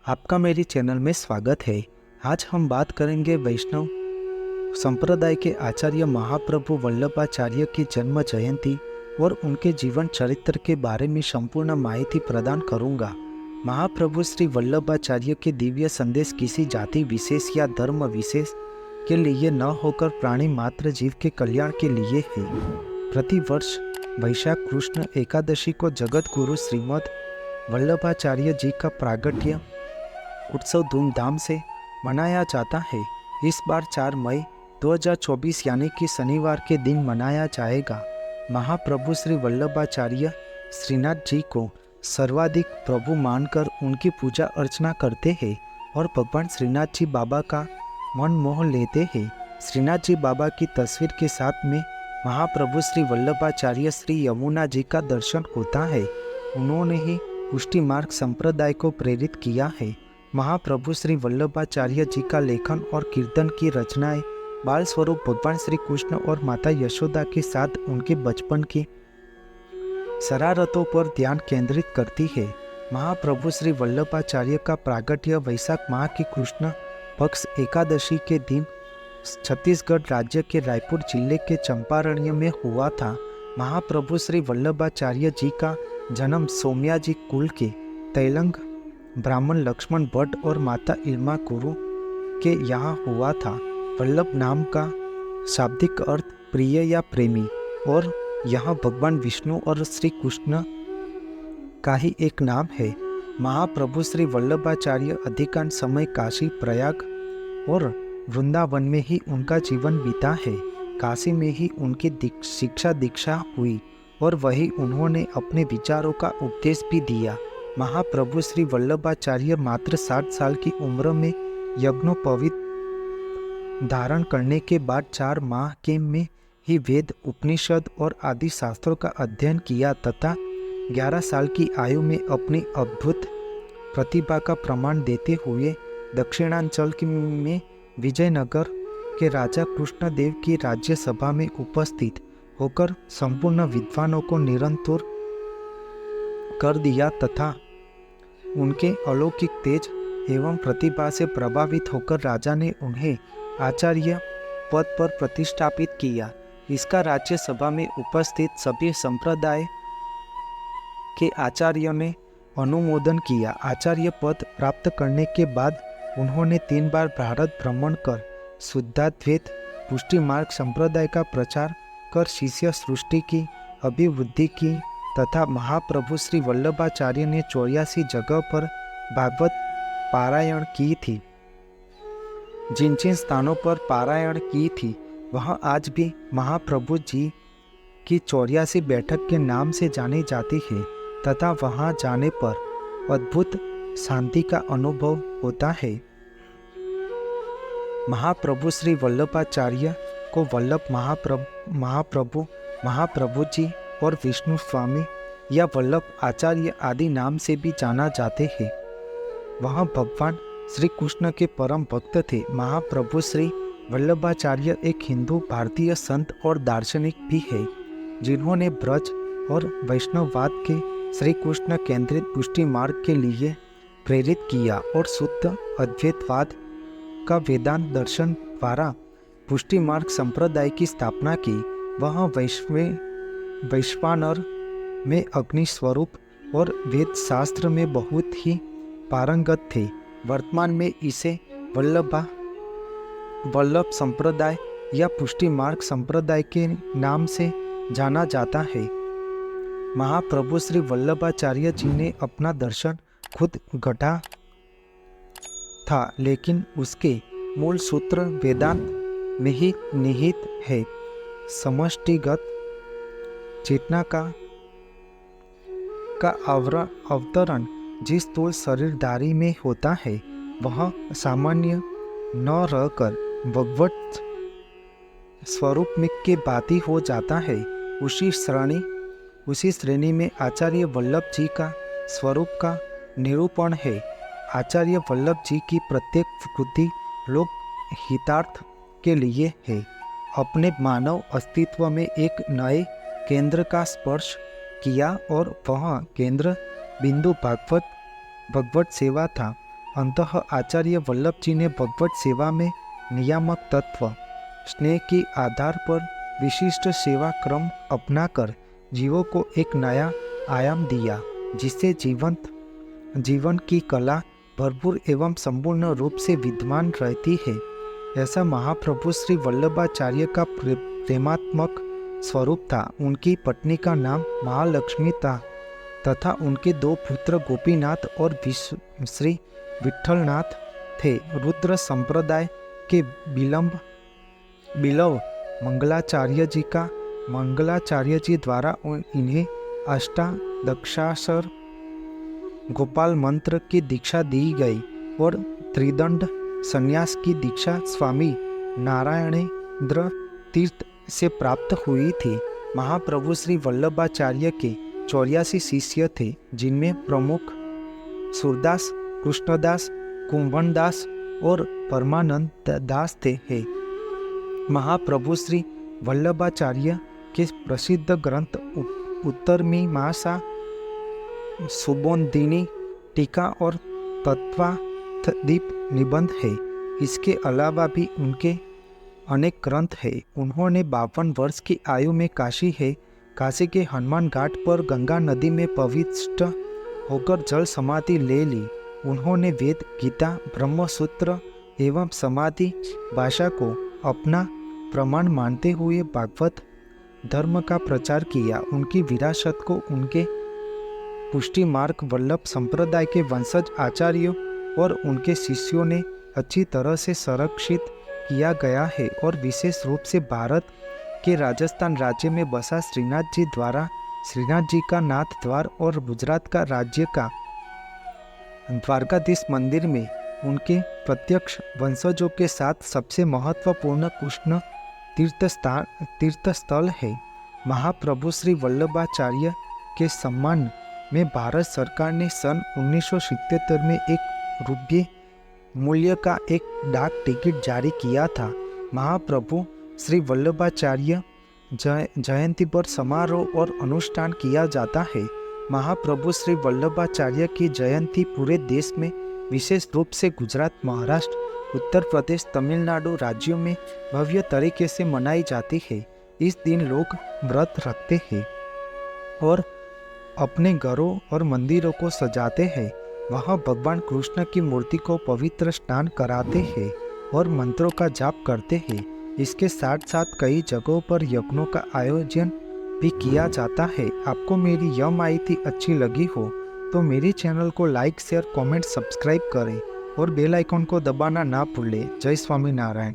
आपका मेरी चैनल में स्वागत है। आज हम बात करेंगे वैष्णव संप्रदाय के आचार्य महाप्रभु वल्लभाचार्य की जन्म जयंती और उनके जीवन चरित्र के बारे में संपूर्ण माहिती प्रदान करूंगा। महाप्रभु श्री वल्लभाचार्य के दिव्य संदेश किसी जाति विशेष या धर्म विशेष के लिए न होकर प्राणी मात्र जीव के कल्याण के लिए है। प्रतिवर्ष वैशाख कृष्ण एकादशी को जगत गुरु श्रीमद वल्लभाचार्य जी का प्रागट्य उत्सव धूमधाम से मनाया जाता है। इस बार 4 मई 2024 यानी कि शनिवार के दिन मनाया जाएगा। महाप्रभु श्री वल्लभाचार्य श्रीनाथ जी को सर्वाधिक प्रभु मानकर उनकी पूजा अर्चना करते हैं और भगवान श्रीनाथ जी बाबा का मन मोह लेते हैं। श्रीनाथ जी बाबा की तस्वीर के साथ में महाप्रभु श्री वल्लभाचार्य श्री यमुना जी का दर्शन होता है। उन्होंने ही पुष्टि मार्ग संप्रदाय को प्रेरित किया है। महाप्रभु श्री वल्लभाचार्य जी का लेखन और कीर्तन की रचनाएं बाल स्वरूप भगवान श्री कृष्ण और माता यशोदा के साथ उनके बचपन की शरारतों पर ध्यान केंद्रित करती है। महाप्रभु श्री वल्लभाचार्य का प्रागट्य वैशाख माह की कृष्ण पक्ष एकादशी के दिन छत्तीसगढ़ राज्य के रायपुर जिले के चंपारण्य में हुआ था। महाप्रभु श्री वल्लभाचार्य जी का जन्म सोम्याजी कुल के तैलंग ब्राह्मण लक्ष्मण भट्ट और माता इल्मा गुरु के यहाँ हुआ था। वल्लभ नाम का शाब्दिक अर्थ प्रिय या प्रेमी और यहाँ भगवान विष्णु और श्री कृष्ण का ही एक नाम है। महाप्रभु श्री वल्लभाचार्य अधिकांश समय काशी, प्रयाग और वृंदावन में ही उनका जीवन बीता है। काशी में ही उनकी शिक्षा दीक्षा हुई और वही उन्होंने अपने विचारों का उपदेश भी दिया। महाप्रभु श्री वल्लभाचार्य मात्र 60 साल की उम्र में यज्ञोपवीत धारण करने के बाद 4 माह के में ही वेद, उपनिषद और आदि शास्त्रों का अध्ययन किया तथा 11 साल की आयु में अपनी अद्भुत प्रतिभा का प्रमाण देते हुए दक्षिणांचल में विजयनगर के राजा कृष्णदेव की राज्यसभा में उपस्थित होकर संपूर्ण विद्वानों को निरंतर कर दिया तथा उनके अलौकिक तेज एवं प्रतिभा से प्रभावित होकर राजा ने उन्हें आचार्य पद पर प्रतिष्ठापित किया। इसका राज्यसभा में उपस्थित सभी संप्रदाय के आचार्यों ने अनुमोदन किया। आचार्य पद प्राप्त करने के बाद उन्होंने 3 बार भारत भ्रमण कर शुद्धाद्वैत पुष्टि मार्ग संप्रदाय का प्रचार कर शिष्य सृष्टि की अभिवृद्धि की तथा महाप्रभु श्री वल्लभाचार्य ने 84 जगह पर भागवत पारायण की थी। जिन जिन स्थानों पर पारायण की थी वह आज भी महाप्रभु जी की 84 बैठक के नाम से जानी जाती है तथा वहां जाने पर अद्भुत शांति का अनुभव होता है। महाप्रभु श्री वल्लभाचार्य को वल्लभ महाप्रभु जी और विष्णु स्वामी या वल्लभ आचार्य आदि नाम से भी जाना जाते हैं। वह भगवान श्री कृष्ण के परम भक्त थे। महाप्रभु श्री वल्लभाचार्य एक हिंदू भारतीय संत और दार्शनिक भी है जिन्होंने ब्रज और वैष्णववाद के श्री कृष्ण केंद्रित पुष्टि मार्ग के लिए प्रेरित किया और शुद्ध अद्वैतवाद का वेदांत दर्शन द्वारा पुष्टि मार्ग संप्रदाय की स्थापना की। वह वैश्वानर में अग्नि स्वरूप और वेद शास्त्र में बहुत ही पारंगत थे। वर्तमान में इसे वल्लभ संप्रदाय या पुष्टि मार्ग संप्रदाय के नाम से जाना जाता है। महाप्रभु श्री वल्लभाचार्य जी ने अपना दर्शन खुद गढ़ा था, लेकिन उसके मूल सूत्र वेदांत में ही निहित है। समष्टिगत चेतना का अवतरण जिस स्थूल शरीरधारी में होता है वह सामान्य न रहकर भगवत स्वरूप में के बाती हो जाता है। उसी श्रेणी में आचार्य वल्लभ जी का स्वरूप का निरूपण है। आचार्य वल्लभ जी की प्रत्येक वृद्धि लोक हितार्थ के लिए है। अपने मानव अस्तित्व में एक नए केंद्र का स्पर्श किया और वह केंद्र बिंदु भगवत सेवा था। अंतः आचार्य वल्लभ जी ने भगवत सेवा में नियामक तत्व स्नेह के आधार पर विशिष्ट सेवा क्रम अपनाकर जीवों को एक नया आयाम दिया, जिससे जीवन की कला भरपूर एवं संपूर्ण रूप से विद्यमान रहती है। ऐसा महाप्रभु श्री वल्लभाचार्य का प्रेमात्मक स्वरूप था। उनकी पत्नी का नाम महालक्ष्मी था तथा उनके 2 पुत्र गोपीनाथ और श्री विठलनाथ थे। रुद्र संप्रदाय के बिलव मंगलाचार्य जी द्वारा इन्हें अष्टादशाक्षर गोपाल मंत्र की दीक्षा दी गई और त्रिदंड संन्यास की दीक्षा स्वामी नारायणेंद्र तीर्थ से प्राप्त हुई थी। महाप्रभु श्री वल्लभाचार्य के 84 शिष्य थे, जिनमें प्रमुख सूरदास, कृष्णदास, कुंभनदास और परमानंद दास थे। महाप्रभु श्री वल्लभाचार्य के प्रसिद्ध ग्रंथ उत्तरमीमांसा, सुबोधिनी टीका और तत्वादीप निबंध है। इसके अलावा भी उनके अनेक ग्रंथ हैं। उन्होंने 52 वर्ष की आयु में काशी के हनुमान घाट पर गंगा नदी में पवित्र होकर जल समाधि ले ली। उन्होंने वेद, गीता, ब्रह्मसूत्र एवं समाधि भाषा को अपना प्रमाण मानते हुए भागवत धर्म का प्रचार किया। उनकी विरासत को उनके पुष्टि मार्ग वल्लभ संप्रदाय के वंशज आचार्यों और उनके शिष्यों ने अच्छी तरह से संरक्षित किया गया है और विशेष रूप से भारत के राजस्थान राज्य में बसा श्रीनाथ जी का नाथ द्वार और गुजरात का राज्य का द्वारकाधीश मंदिर में उनके प्रत्यक्ष वंशजों के साथ सबसे महत्वपूर्ण कृष्ण तीर्थ स्थल है। महाप्रभु श्री वल्लभाचार्य के सम्मान में भारत सरकार ने सन 1977 में ₹1 मूल्य का एक डाक टिकट जारी किया था। महाप्रभु श्री वल्लभाचार्य जयंती पर समारोह और अनुष्ठान किया जाता है। महाप्रभु श्री वल्लभाचार्य की जयंती पूरे देश में, विशेष रूप से गुजरात, महाराष्ट्र, उत्तर प्रदेश, तमिलनाडु राज्यों में भव्य तरीके से मनाई जाती है। इस दिन लोग व्रत रखते हैं और अपने घरों और मंदिरों को सजाते हैं। वहाँ भगवान कृष्ण की मूर्ति को पवित्र स्नान कराते हैं और मंत्रों का जाप करते हैं। इसके साथ साथ कई जगहों पर यज्ञों का आयोजन भी किया जाता है। आपको मेरी यह माहिती अच्छी लगी हो तो मेरे चैनल को लाइक, शेयर, कमेंट, सब्सक्राइब करें और बेल आइकन को दबाना ना भूलें। जय स्वामीनारायण।